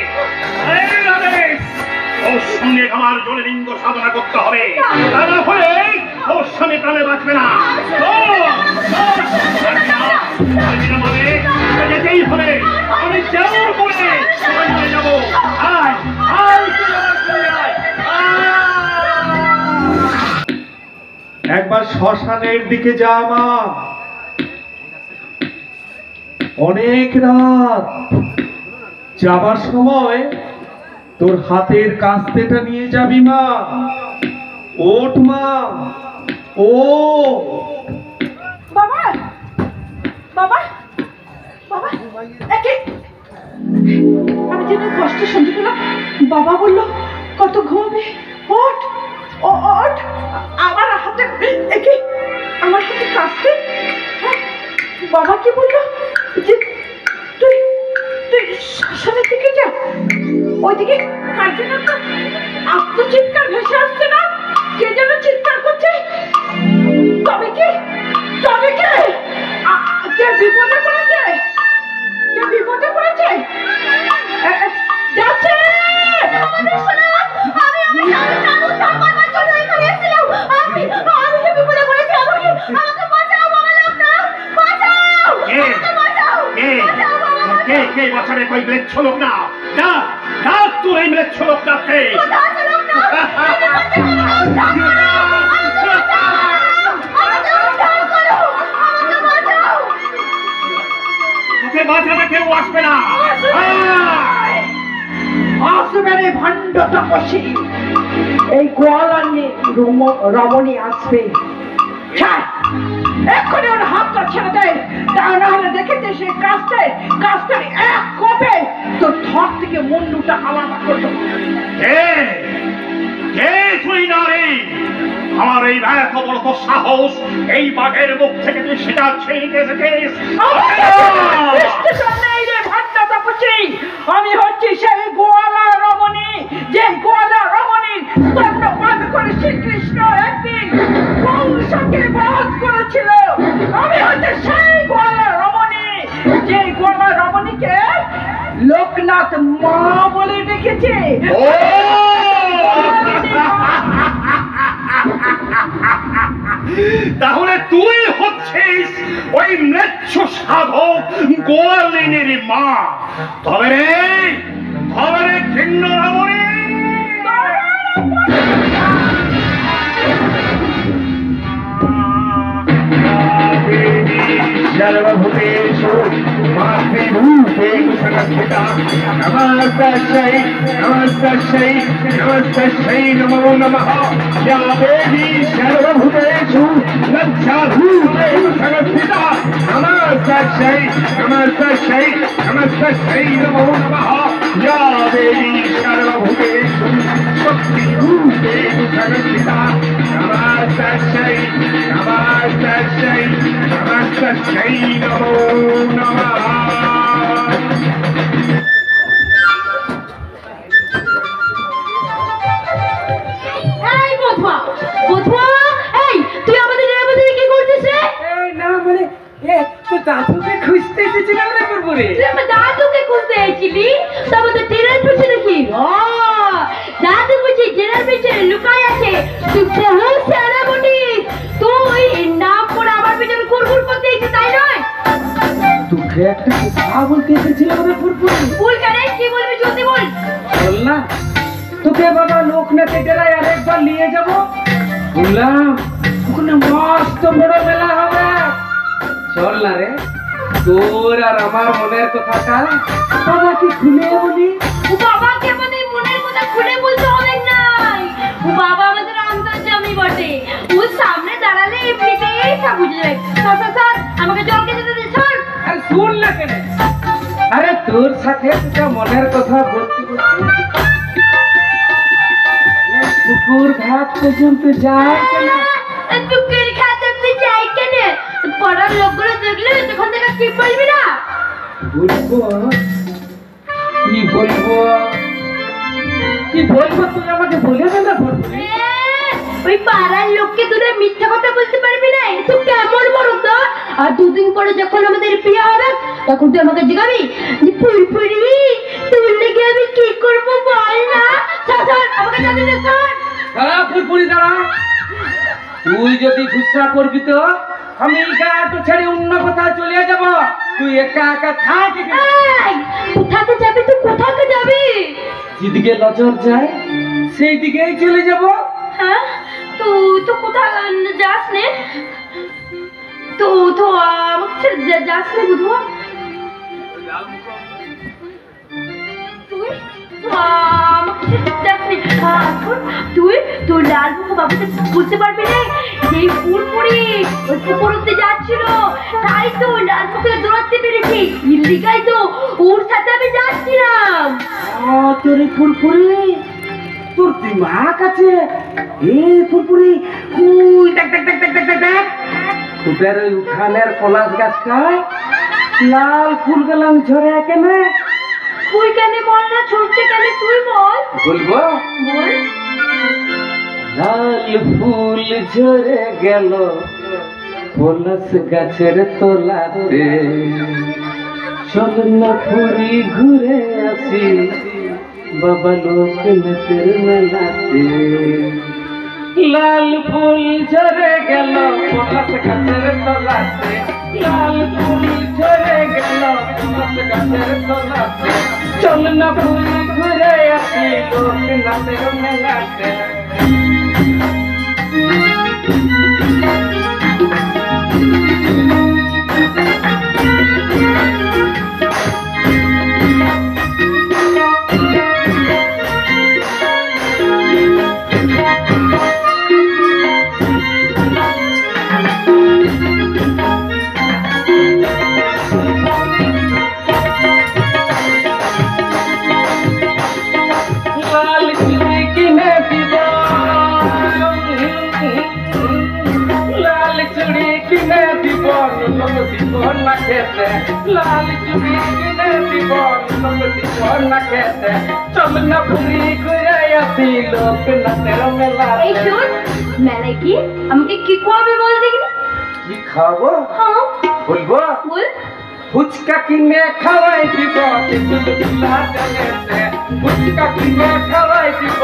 ওর সঙ্গে আমার জললিঙ্গ সাধনা করতে হবে, তা না হলে ওর স্বামী প্রাণে বাঁচবে না। যেতেই হবে, আমি যেমন করে যাবো। আয় আয়, একবার শ্মশানের দিকে যা মা। অনেক রাত, যাবার সময় তোর হাতের কাস্তেটা নিয়ে যাবি মা। ওঠ মা, ও বাবা, বাবা, বাবা, একে আমি যেন কষ্ট শুনতে পেলাম। বাবা বলল কত ঘুমবে, ওঠ ওঠ। আমার হাতে একে, আমার হাতে কাঁচতে। বাবা কি বললো যে তুই তুই শ্মশানের দিকে যা, ওইদিকে কার যেন একটা আত্মচিৎকার ভেসে আসছে না, কে যেন চিৎকার করছে। তবে কে কে বিপদে পড়েছে, কে বিপদে পড়েছে যাচ্ছে। কে বাঁচাবে? কই ম্লেচ্ছ লোক না, ডাক তোর এই ম্লেচ্ছ লোক ডাকতে। তোকে বাঁচাতে কেউ আসবে না। আসবে রে ভণ্ড তপস্বী, এই গোয়ালার রমণী আসবে। এক্ষুনি ওর হাতটা ছেড়ে দে, তা না হলে দেখেছে সে কাজটা এক কোপে তোর থর থেকে মুন্ডুটা আলাদা করতো। কে কে তুই নারী? আমার এই এত বড় তো সাহস, এই বাঘের মুখ থেকে তুই সেটা ছেড়ে এসেছিস? আমি হচ্ছি সেই গোয়ালা রমণী, যে গোয়ালা রমণীর স্তন্যপান করে শ্রীকৃষ্ণ একদিন কংসকে বধ করেছিল। আমি হচ্ছে সেই গোয়ালা রমণী, যে গোয়ালা রমণীকে লোকনাথ মা বলে ডেকেছে। তাহলে তুই হচ্ছিস ওই মৃচ্ছ সাধক গোয়ালিনীর মা। তবে রে ঘৃণ্য রমণী, सर्वभूतेषु मातृभूतेषु संस्थिता नमस्तस्यै नमस्तस्यै नमस्तस्यै नमो नमः। या देवी सर्वभूतेषु लज्जाभूतेषु संस्थिता नमस्तस्यै नमस्तस्यै नमस्तस्यै नमो नमः। या देवी सर्वभूतेषु शक्तिभूतेषु संस्थिता नमस्तस्यै नमस्तस्यै नमस्तस्यै नमो नमः। এই বধুয়া, বধুয়া, এই তুই আমাদের এর মধ্যে কি করছিস রে? না মানে তো দাদুকে খুঁজতে এসেছিলাম রে পুরপুরে। তুই আমার দাদুকে খুঁজতে এসেছিলি? তা আমাদের ট্রেনের পিছনে কি? ও দাদু বুঝি ট্রেনের পিছনে লুকায় আছে। তুই বহু সেরা বটিস। তুই নাম করে আমার পিছনে কুরকুর করতে এসেছিস, তাই নয়? তোকে একটা কথা বলতে এসেছিলাম রে পুরপুরে। ভুল কেন? কি বলবি জলদি বল। বল না, তোকে বাবা লোকনাথের ডেরায় আরেকবার নিয়ে যাব। শুনলাম ওখানে মস্ত বড় মেলা হবে। চল না রে, তোর আর আমার মনের কথাটা বাবাকে খুলে বলি। ও বাবাকে আমাদের মনের কথা খুলে বলতে হবে না। ও বাবা আমাদের অন্তর্যামী বটে। ও সামনে দাঁড়ালে এমনিতেই সব বুঝে যাবে। স্যার আমাকে জল খেতে দে স্যার। আর শুন না কেন, আরে তোর সাথে তোর মনের কথা বলতে পুকুর ঘাট পর্যন্ত যায় কেন? পুকুর ঘাট অব্দি যাই কেন? পড়ার লোকগুলো দেখলে তখন থেকে কি বলবি না? বলবো কি বলবো কি বলবো, তুই আমাকে বলে দে না। ওই পাড়ার লোককে দূরে মিথ্যা কথা বলতে পারবি না। তুই কেমন বড় তো? আর দুদিন পরে যখন আমাদের বিয়ে হবে তখন তুই আমাকে জিজ্ঞাবি যে পুরপুরি তোর লেগে আমি কি করবো বল না। স্যার আমাকে জানি না স্যার। দাঁড়া পুরপুরি দাঁড়া, তুই যদি গুসা করবি তো আমি গাটো ছেড়ে অন্য কোথাও চলে যাব। তুই একা একা থাক। কোথাতে যাবি? তুই কোথাতে যাবি? যেদিকে নজর যায় সেই দিকেই চলে যাব। হ্যাঁ তুই তো কোথাও যাস নে। তো আমাকে যাস নে বুধুয়া। তুই আমাকে যাস নে। তুই তোর লাল মুখ বাবুকে বুঝতে পারবি না যে পুরপুরি ওই পুকুর অব্দি যাচ্ছিল, তাই তো লাল মুখে দৌড়াতে পেরেছি। ইল্লিগাই তো ওর সাথে আমি যাচ্ছিলাম। তোর পুরপুরি, তোর দিমাগ আছে? এ পুরপুরি, উই দেখ দেখ দেখ দেখ দেখ দেখ দেখ, তোদের ওই উঠানের পলাশ গাছটায় লাল ফুল গেলাম ঝরে কেন? তুই কেন বল না, ছুটছে কেন তুই বল। বলবো? বল। লাল ফুল ঝরে গেল পলাশ গাছের তলাতে, চল না পুরি ঘুরে আসি বাবা লোকনাথের মেলাতে। লাল ফুল ঝরে গেল পলাশ গাছের তলাতে, লাল ফুল ঝরে গেল পলাশ গাছের তলাতে, চল না পুরি ঘুরে আসি লোকনাথের মেলাতে। দিব না খেতে লাল চুড়ি কিনে দিব লোক দিব না খেতে চল না পুরি ঘুরে আসি লোকনাথের মেলা এই শোন মেলায় কি আমাকে কি খাওয়াবে বল দেখিনি কি খাবো হ্যাঁ বলবো বল ফুচকা কিনে খাওয়াই দিব বুলবুলা জলেতে ফুচকা কিনে খাওয়াই দিব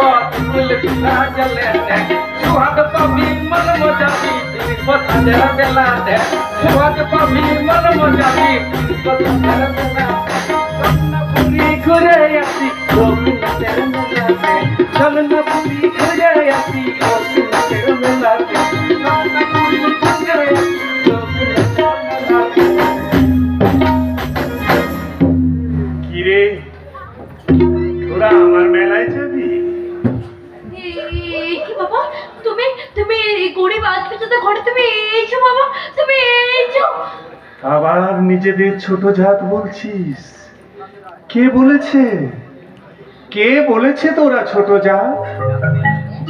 বুলবুলা জলেতে সুহাগ পাবি মন মজাবি পছন্দের বেলাতে সুহাগ পাবি মন মজাবি পছন্দের বেলাতে পুরি ঘুরে আসি লোকনাথের মেলাতে চল না পুরি ঘুরে আসি লোকনাথের মেলাতে চল না পুরি ঘুরে আসি লোকনাথের মেলাতে কিরে তোরা আমার মেলায় যাবি? কি বাবা তুমি তুমি এই গরিব আজকে ঘরে তুমি এইছো বাবা তুমি এইছো আবার নিজেদের ছোট জাত বলছিস? কে বলেছে? কে বলেছে তোরা ছোট জাত?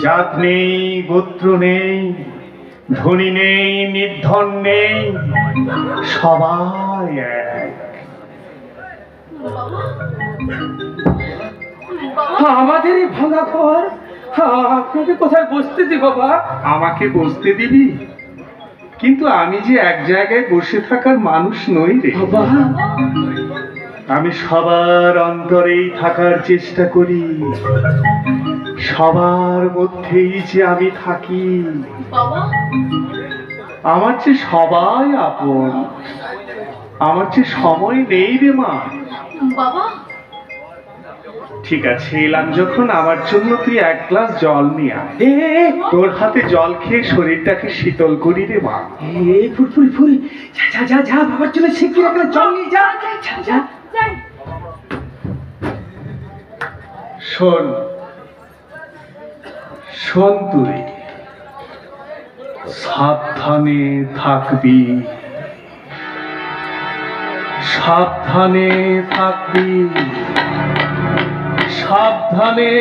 জাত নেই, গোত্র নেই, ধনী নেই, নির্ধন নেই, সবাই এক। আমাদের এই ভাঙা ঘর আপনাকে কোথায় বসতে দি বাবা? আমাকে বসতে দিবি? কিন্তু আমি যে এক জায়গায় বসে থাকার মানুষ নই রে। বাবা আমি সবার অন্তরেই থাকার চেষ্টা করি, সবার মধ্যেই যে আমি থাকি। বাবা আমার যে সবাই আপন, আমার যে সময় নেই রে মা। বাবা ঠিক আছে, এলাম যখন আমার জন্য তুই এক গ্লাস জল নিয়ে আয়। তোর হাতে জল খেয়ে শরীরটাকে শীতল করি রে মা। ফুরফুরি ফুরি যা যা যা যা বাবার জন্য শিগগির একটা জল নিয়ে যা যা যা যাই শোন শোন, তুই সাবধানে থাকবি, সাবধানে থাকবি, সাবধানে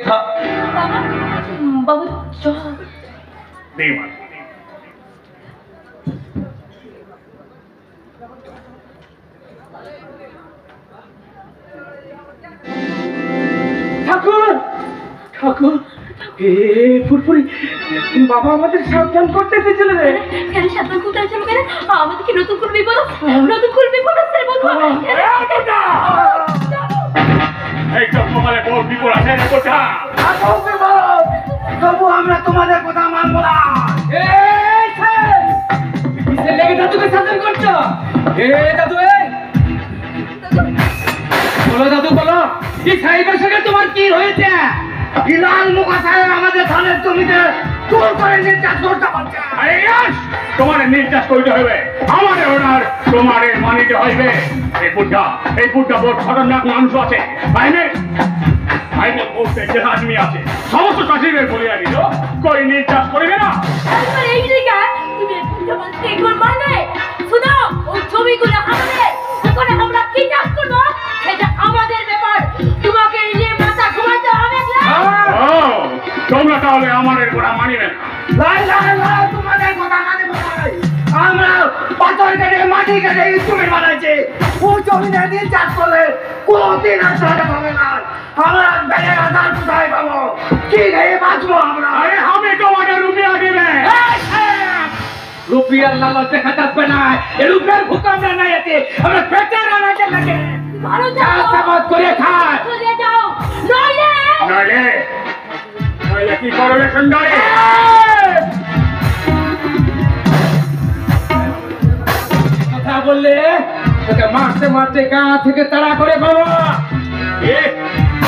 থাক। বাবা বাবা চল ঠাকুর ঠাকুর ফুরফুরি বাবা আমাদের সাবধান করতে এসেছিল রে। কেন সাবধান করতে আসছো কেন আমাদের কি নতুন করে বিপদ নতুন করে বিপদ আসছে বলবো এই তো তোমাদের বড় বিপদ আছে রে কোথা? তবু আমরা তোমাদের কথা মানবো না। কিসের লেগে দাদুকে শাসন করছো? দাদু বলো দাদু বলো, এই সাহেবের সঙ্গে তোমার কি হয়েছে? লাল মুখা সাহেব আমাদের ধানের জমিতে চোর করে নির্যাতন করতে পারছে। আরে ইয়াস, তোমার নির্যাস করতে হবে, আমাদের অর্ডার তোমারে মানিতে হইবে। এই বুদ্ধা বড় খতরনাক মানুষ আছে, আইনের মধ্যে যে আদমি আছে সমস্ত চাষিদের বলিয়া দিল, কই নির্যাস করিবে না। এই জায়গা তুমি এই কোন মানে শুনো ওই জমিগুলো আমাদের ওখানে আমরা কি চাষ করবো এটা আমাদের ব্যাপার তোমাকে নিয়ে মাথা ঘুমাতে হবে না ও, তোমরা তাহলে আমাদের গোড়া মানিবে না। লাই লাই লাই তোমাদের কথা মানবো না। আমরা পাথর কেটে মাটি কেটে ইনস্ট্রুমেন্ট বানাইছি। ও জমিনে দিন চাষ করলে কোনদিন আর সাজা পাবে না। আমরা বেড়ে আধার কোথায় পাবো? কি খেয়ে বাঁচবো আমরা? আরে আমি তোমাদের রুপিয়া দিবে। রুপিয়ার লালচ দেখা যাবে না, এ রুপিয়ার ভূকম্পে নাই আছে, আমরা পেটে রানাতে লাগে ভালো চাষাবাদ করে খায়। চলে যাও নইলে নইলে কি করবে সুন্দরী? কথা বললে তোকে মারতে মারতে গা থেকে তাড়া করে পাবো। এ,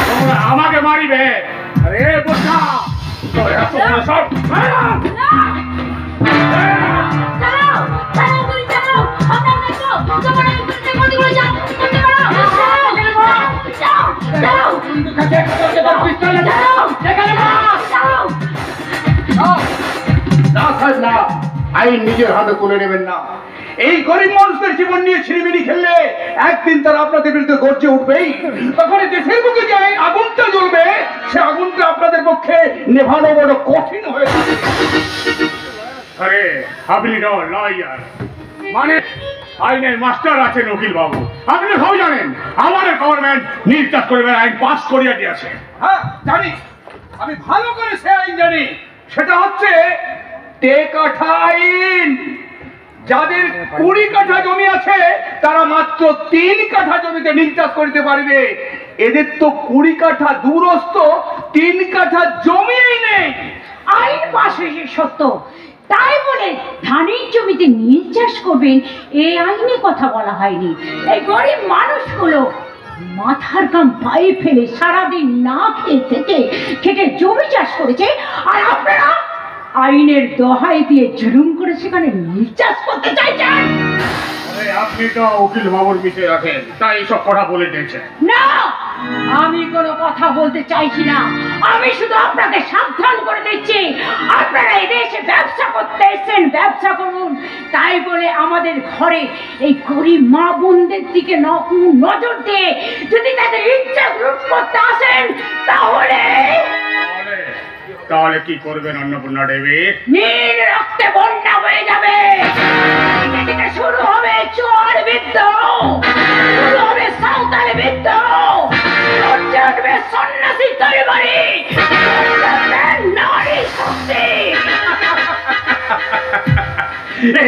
তোমরা আমাকে মারিবে? আরে বুদ্ধা, তোর এত বড় সব চালাও চালাও গুলি চালাও আমরা দেখো তোমার এই গুলি যাও করতে পারো যাও যাও বন্দুক হাতে করতে পার, পিস্তল যাও যেখানে যাও না স্যার না, আইন নিজের হাতে তুলে নেবেন না। এই গরিব মানুষদের জীবন নিয়ে ছিনিমিনি খেললে একদিন তারা আপনাদের বিরুদ্ধে গর্জে উঠবেই। তখন এই দেশের বুকে যে আগুনটা জ্বলবে, সে আগুনটা আপনাদের পক্ষে নেভানো বড় কঠিন হয়ে যাবে। আরে হাবলি লয়ার মানে আইনের মাস্টার আছেন উকিল বাবু, আপনি সব জানেন আমাদের গভর্নমেন্ট নির্যাত করবে আইন পাস করিয়া দিয়েছে। হ্যাঁ জানি, আমি ভালো করে সে আইন জানি। সেটা হচ্ছে টেকাঠা আইন। যাদের 20 কাঠা জমি আছে তারা মাত্র 3 কাঠা জমিতে নির্যাত করিতে পারবে। এদের তো 20 কাঠা দূরস্থ 3 কাঠা জমিই নেই। আইন পাশ হয়েছে সত্য, তাই বলে ধানের জমিতে নীল চাষ করবেন এই আইনে কথা বলা হয়নি। এই গরিব মানুষগুলো মাথার কাম পায়ে ফেলে সারাদিন না খেয়ে থেকে খেটে জমি চাষ করেছে, আর আপনারা আইনের দোহাই দিয়ে জুলুম করে সেখানে নীল চাষ করতে চাইছেন। আপনি তো উকিল বাবুর বিষয়ে আছেন, তাই এইসব কথা বলে দিয়েছেন। না, আমি কোনো কথা বলতে চাইছি না। আমি শুধু আপনাকে সাবধান করে দিচ্ছি, আপনারা এদেশে ব্যবসা করতে এসেছেন, ব্যবসা করুন। তাই বলে আমাদের ঘরে এই গরিব মা বোনদের দিকে নজর দিয়ে যদি তাদের ইজ্জত লুট করতে আসেন তাহলে তাহলে কি করবেন অন্নপূর্ণা দেবী? নীল রক্তে বন্যা হয়ে যাবে। শুরু হবে চোর বিদ্রোহ, শুরু হবে সাঁওতালি বিদ্রোহ, চলবে সন্ন্যাসী তৈরি, নারী শক্তি।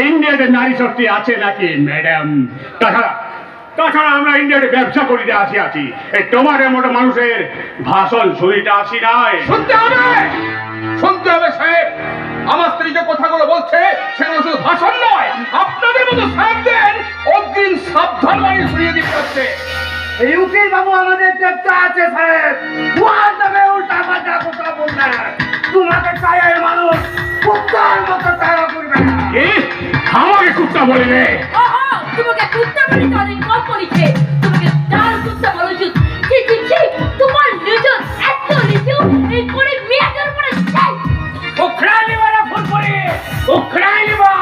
ইন্ডিয়াতে নারী শক্তি আছে নাকি ম্যাডাম? তাছাড়া আমরা ইন্ডিয়াতে ব্যবসা করিতে আসিয়াছি, এই তোমার মতো মানুষের ভাষণ শুনিতে আসি নাই। শুনতে হবে, শুনতে হবে সাহেব। আমার স্ত্রী যে কথাগুলো বলছে সেগুলো শুধু ভাষণ নয়, আপনাদের মতো সাহেবদের অগ্রিম সাবধান বাণী শুনিয়ে দিতে হচ্ছে। এই উকিল বাবু আমাদের দেবতা আছে সাহেব, উহার নামে উল্টা পাল্টা কথা বলবে। তোমাকে চাই এই মানুষ কুত্তার মতো তারা করবে না। কি আমাকে কুত্তা বলিবে? তোমাকে কুত্তা বলি তো অনেক কম বলিছে, তোমাকে ডাল কুত্তা বলো উচিত। তোমার নজর এত নিচু, এই করে মেয়েদের উপরে চাই। উখড়াইলি বারা ফোন করে, উখড়াইলি বা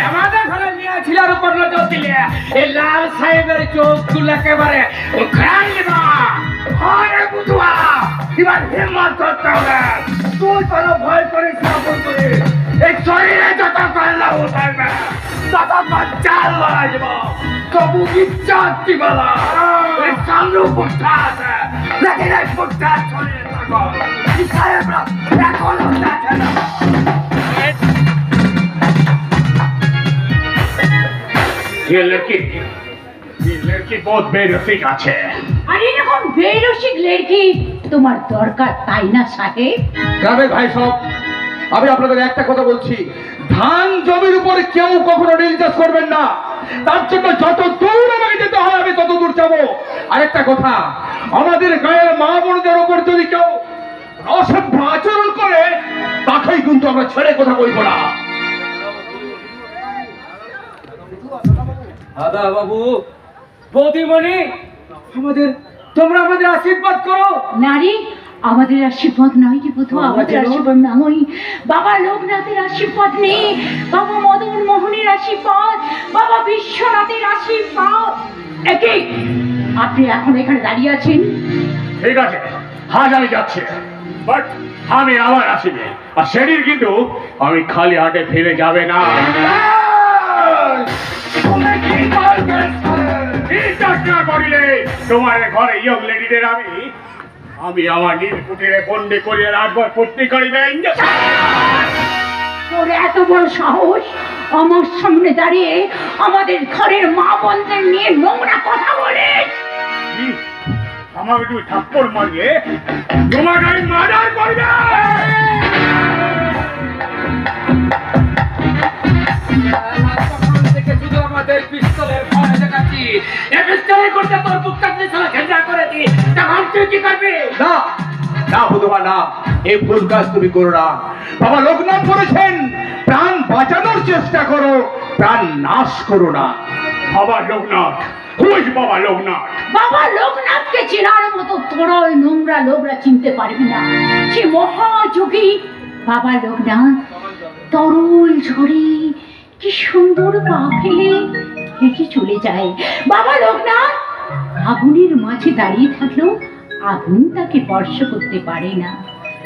আমাদের ঘরে নিয়ে ছিলার উপর নজর দিলে এই লাল সাহেবের চোখ গুলো একেবারে উখড়াইলি বা। আরে বুঝুয়া, এবার হিম্মত করতে হবে। তুই কোনো ভয় করে সাপোর্ট করে এই শরীরে যত কাল্লা উঠাইবে তত চাল লড়াই দেব। তবু ইচ্ছা বলা এই সামনে পুট্টা আছে, দেখি এই পুট্টা শরীরে থাকো। এই সাহেবরা এখনো দেখে না। ये लड़की बहुत बेरसिक আছে। আর এরকম বেরসিক লেখি তোমার দরকার তাই না সাহেব? গ্রামের ভাই সব, আমি আপনাদের একটা কথা বলছি, ধান জমির উপরে কেউ কখনো নীল চাষ করবেন না। তার জন্য যত দূর আমাকে যেতে হয় আমি তত দূর যাবো। আরেকটা কথা, আমাদের গায়ের মা বোনদের উপর যদি কেউ অসভ্য আচরণ করে তাকেই কিন্তু আমরা ছেড়ে কথা বলবো না। দাদা বাবু, বৌদিমণি, তোমরা আমাদের আশীর্বাদ করো। নারী আমাদের আশীর্বাদ নয় রে বধূ, আমাদের আশীর্বাদ নয়। বাবা লোকনাথের আশীর্বাদ নেই, বাবা মদন মোহনের আশীর্বাদ, বাবা বিশ্বনাথের আশীর্বাদ। একই আপনি এখন এখানে দাঁড়িয়ে আছেন। ঠিক আছে, আজ আমি যাচ্ছি, বাট আমি আবার আসিবে। আর সেদিন কিন্তু আমি খালি হাতে ফিরে যাবে না। করিলে তোমার ঘরে ইয়ং লেডিদের আমি আমার নীল কুটিরে বন্দি করিয়া রাখবো, পত্নী করিবে। তোর এত বড় সাহস আমার সামনে দাঁড়িয়ে আমাদের ঘরের মা বোনদের নিয়ে নোংরা কথা বলে? আমাকে তুই থাপ্পড় মারিয়ে তোমাকে আমি মার্ডার করবে। শুধু আমাদের পিস্তলের ভয় দেখাচ্ছি, এই পিস্তলের করতে তোর বুকটা ঘেন্না করে দি, তখন তুই কি করবি? না না হুদুমা না, এই ভুল কাজ তুমি করো না। বাবা লোকনাথ বলেছেন, প্রাণ বাঁচানোর চেষ্টা করো, প্রাণ নাশ করো না। বাবা লোকনাথ, হুই বাবা লোকনাথ। বাবা লোকনাথকে চেনার মতো তোরা ওই নোংরা লোকরা চিনতে পারবি না। সে মহাযোগী বাবা লোকনাথ তরল ঝরে কি সুন্দর পা ফেলে হেঁটে চলে যায়। বাবা লোকনাথ আগুনের মাঝে দাঁড়িয়ে থাকলেও আগুন তাকে স্পর্শ করতে পারে না।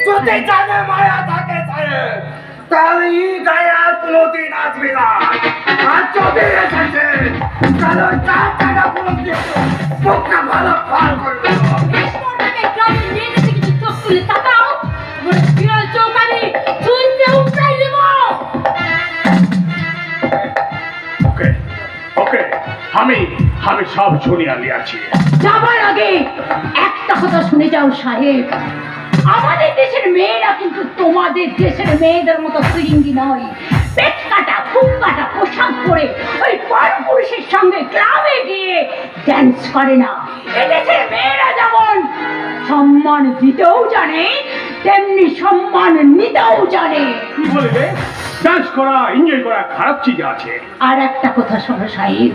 যদি জানে মায়া থাকে সাহেব, তাহলে এই গায়ে আর কোনোদিন আসবে না। আর যদি এসেছে তাহলে ওই চারটা পুরো মুখটা ভালো পার করবে। ঈশ্বরটাকে গ্রামে নিয়ে যেতে কিছু চোখ তুলে তাকাও, তোমার বিড়াল চৌকানি চুইতে উঠাই দেব। ওকে ওকে, আমি সব শুনিয়া লিয়াছি। যাবার আগে একটা কথা শুনে যাও সাহেব, আমাদের দেশের মেয়েরা কিন্তু তোমাদের দেশের মেয়েদের মতো ফিরিঙ্গি নয়। পেট কাটা খুব কাটা পোশাক পরে ওই পরপুরুষের সঙ্গে ক্লাবে গিয়ে ড্যান্স করে না। এদেশের মেয়েরা যেমন সম্মান দিতেও জানে, তেমনি সম্মান নিতেও জানে। কি বলবে? ডান্স করা, এনজয় করা খারাপ চিজ আছে? আর একটা কথা শোনো সাহেব,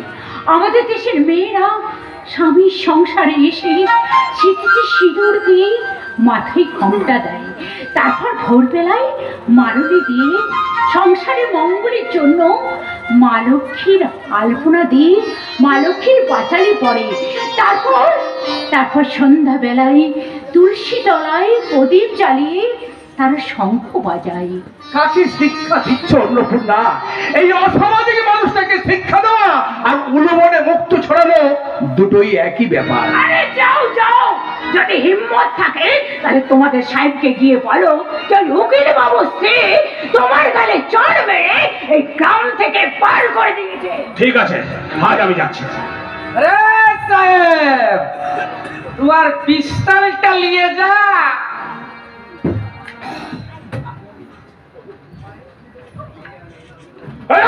আমাদের দেশের মেয়েরা স্বামীর সংসারে এসে শীতে সিঁদুর দিয়ে মাথায় ঘোমটা দেয়, তারপর ভোরবেলায় মারুলি দিয়ে সংসারে মঙ্গলের জন্য মা লক্ষ্মীর আলপনা দিয়ে মা লক্ষ্মীর পাঁচালি পড়ে। তারপর সন্ধ্যাবেলায় তুলসী তলায় প্রদীপ জ্বালিয়ে তারা শঙ্খ বাজায়। কাকে শিক্ষা দিচ্ছ অন্নপূর্ণা? এই অসামাজিক মানুষটাকে শিক্ষা দেওয়া আর উলুবনে মুক্ত ছড়ানো দুটোই একই ব্যাপার। আরে যাও যাও, যদি হিম্মত থাকে তাহলে তোমাদের সাহেবকে গিয়ে বলো যে উকিল বাবু স্ত্রী তোমার গালে চড় মেরে এই গ্রাম থেকে পার করে দিয়েছে। ঠিক আছে, আজ আমি যাচ্ছি। আরে সাহেব, তোমার পিস্তলটা নিয়ে যা। এই